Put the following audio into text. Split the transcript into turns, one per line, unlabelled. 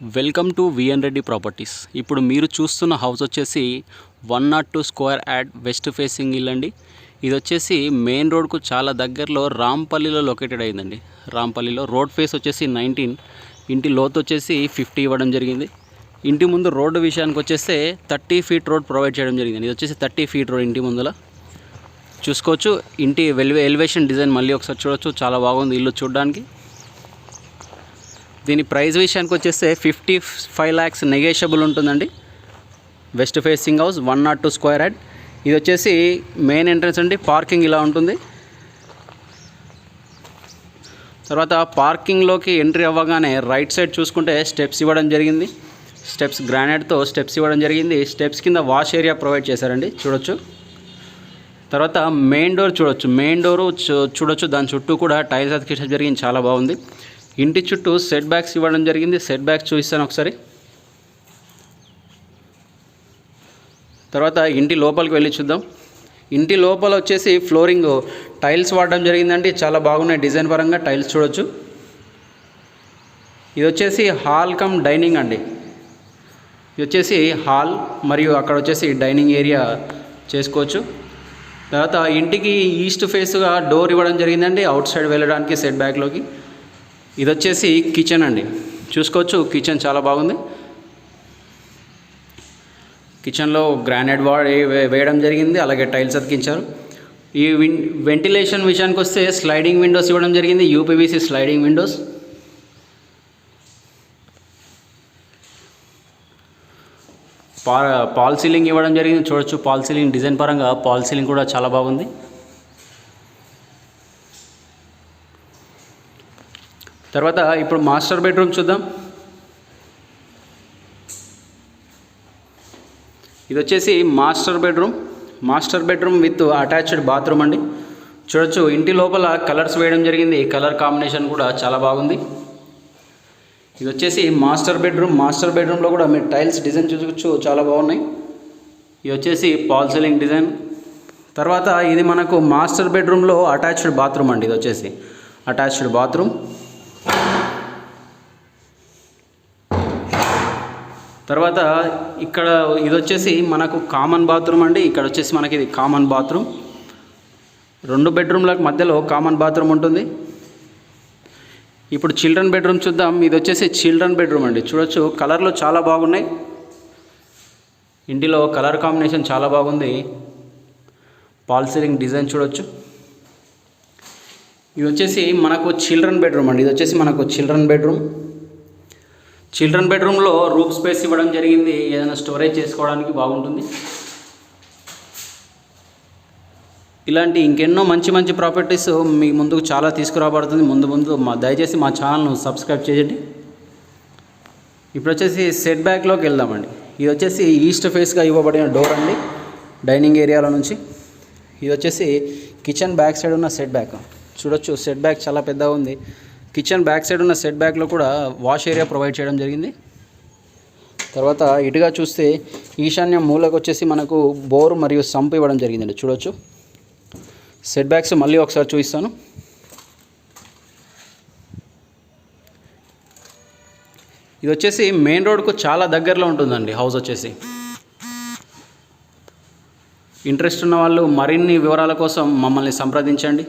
Welcome to VN Reddy properties. ఇప్పుడు మీరు చూస్తున్న హౌస్ వచ్చేసి 102 స్క్వేర్ యార్డ్ వెస్ట్ ఫేసింగ్ ఇల్లు అండి. ఇది వచ్చేసి మెయిన్ రోడ్కు చాలా దగ్గరలో రాంపల్లిలో లొకేటెడ్ అయిందండి. రాంపల్లిలో రోడ్ ఫేస్ వచ్చేసి 19, ఇంటి లోతు వచ్చేసి 50 ఇవ్వడం జరిగింది. ఇంటి ముందు రోడ్డు విషయానికి వచ్చేస్తే 30 ఫీట్ రోడ్ ప్రొవైడ్ చేయడం జరిగింది. ఇది వచ్చేసి 30 ఫీట్ రోడ్ ఇంటి ముందల చూసుకోవచ్చు. ఇంటి ఎలివేషన్ డిజైన్ మళ్ళీ ఒకసారి చూడవచ్చు, చాలా బాగుంది ఇల్లు చూడడానికి. దీని ప్రైస్ విషయానికి వచ్చేస్తే 55 lakhs నెగోషియబుల్ ఉంటుందండి. West facing house 102 square yard. ఇది వచ్చేసి మెయిన్ ఎంట్రన్స్ అండి. పార్కింగ్ ఇలా ఉంటుంది. తర్వాత పార్కింగ్లోకి ఎంట్రీ అవ్వగానే రైట్ సైడ్ చూసుకుంటే స్టెప్స్ ఇవ్వడం జరిగింది. స్టెప్స్ గ్రానైట్తో స్టెప్స్ ఇవ్వడం జరిగింది. స్టెప్స్ కింద వాష్ ఏరియా ప్రొవైడ్ చేశారండి, చూడొచ్చు. తర్వాత మెయిన్ డోర్ చూడొచ్చు. మెయిన్ డోరు చూడొచ్చు, దాని చుట్టూ కూడా టైల్స్ అతికించడం జరిగింది, చాలా బాగుంది. ఇంటి చుట్టూ సెట్ బ్యాక్స్ ఇవ్వడం జరిగింది. సెట్ బ్యాక్స్ చూపిస్తాను ఒకసారి. తర్వాత ఇంటి లోపలికి వెళ్ళి చూద్దాం. ఇంటి లోపల వచ్చేసి ఫ్లోరింగ్ టైల్స్ వాడడం జరిగిందండి, చాలా బాగున్నాయి డిజైన్ పరంగా. టైల్స్ చూడొచ్చు. ఇది వచ్చేసి హాల్ కమ్ డైనింగ్ అండి. ఇది వచ్చేసి హాల్ మరియు అక్కడ వచ్చేసి డైనింగ్ ఏరియా చేసుకోవచ్చు. తర్వాత ఇంటికి ఈస్ట్ ఫేస్గా డోర్ ఇవ్వడం జరిగిందండి, అవుట్ సైడ్ వెళ్ళడానికి సెట్ బ్యాక్లోకి. ఇది వచ్చేసి కిచెన్ అండి, చూసుకోవచ్చు. కిచెన్ చాలా బాగుంది. కిచెన్లో గ్రానైట్ వేయడం జరిగింది, అలాగే టైల్స్ అతికించారు. ఈ వెంటిలేషన్ విషయానికి వస్తే స్లైడింగ్ విండోస్ ఇవ్వడం జరిగింది, UPVC sliding windows. False ceiling ఇవ్వడం జరిగింది, చూడొచ్చు. పాల్ సీలింగ్ డిజైన్ పరంగా పాల్ సీలింగ్ కూడా చాలా బాగుంది. తర్వాత ఇప్పుడు మాస్టర్ బెడ్రూమ్ చూద్దాం. ఇది వచ్చేసి master bedroom with attached bathroom అండి, చూడొచ్చు. ఇంటి లోపల కలర్స్ వేయడం జరిగింది, కలర్ కాంబినేషన్ కూడా చాలా బాగుంది. ఇది వచ్చేసి మాస్టర్ బెడ్రూమ్లో కూడా మీరు టైల్స్ డిజైన్ చూసుకోవచ్చు, చాలా బాగున్నాయి. ఇది వచ్చేసి పాల్ సీలింగ్ డిజైన్. తర్వాత ఇది మనకు మాస్టర్ బెడ్రూమ్లో అటాచ్డ్ బాత్రూమ్ అండి. ఇది వచ్చేసి అటాచ్డ్ బాత్రూమ్. తర్వాత ఇక్కడ ఇది వచ్చేసి మనకు కామన్ బాత్రూమ్ అండి. ఇక్కడ వచ్చేసి మనకి ఇది కామన్ బాత్రూమ్. 2 బెడ్రూమ్లకు మధ్యలో కామన్ బాత్రూమ్ ఉంటుంది. ఇప్పుడు చిల్డ్రన్ బెడ్రూమ్ చూద్దాం. ఇది వచ్చేసి చిల్డ్రన్ బెడ్రూమ్ అండి, చూడొచ్చు. కలర్లు చాలా బాగున్నాయి, ఇంటిలో కలర్ కాంబినేషన్ చాలా బాగుంది. పాల్ సీలింగ్ డిజైన్ చూడొచ్చు. ఇది వచ్చేసి మనకు చిల్డ్రన్ బెడ్రూమ్ అండి. ఇది వచ్చేసి మనకు చిల్డ్రన్ బెడ్రూమ్లో రూమ్ స్పేస్ ఇవ్వడం జరిగింది, ఏదైనా స్టోరేజ్ చేసుకోవడానికి బాగుంటుంది. ఇలాంటి ఇంకెన్నో మంచి ప్రాపర్టీస్ మీ ముందుకు చాలా తీసుకురాబడుతుంది. ముందు దయచేసి మా ఛానల్ను సబ్స్క్రైబ్ చేయండి. ఇప్పుడు వచ్చేసి సెట్ బ్యాక్లోకి వెళ్దామండి. ఇది వచ్చేసి ఈస్ట్ ఫేస్గా ఇవ్వబడిన డోర్ అండి, డైనింగ్ ఏరియాలో నుంచి. ఇది వచ్చేసి కిచెన్ బ్యాక్ సైడ్ ఉన్న సెట్ బ్యాక్ చూడొచ్చు. సెట్ బ్యాక్ చాలా పెద్దగా ఉంది. కిచెన్ బ్యాక్ సైడ్ ఉన్న సెట్ బ్యాక్లో కూడా వాష్ ఏరియా ప్రొవైడ్ చేయడం జరిగింది. తర్వాత ఇటుగా చూస్తే ఈశాన్య మూలకు వచ్చేసి మనకు బోర్ మరియు సంప్ ఇవ్వడం జరిగిందండి, చూడొచ్చు. సెట్ బ్యాక్స్ మళ్ళీ ఒకసారి చూపిస్తాను. ఇది వచ్చేసి మెయిన్ రోడ్కు చాలా దగ్గరలో ఉంటుందండి హౌస్ వచ్చేసి. ఇంట్రెస్ట్ ఉన్న వాళ్ళు మరిన్ని వివరాల కోసం మమ్మల్ని సంప్రదించండి.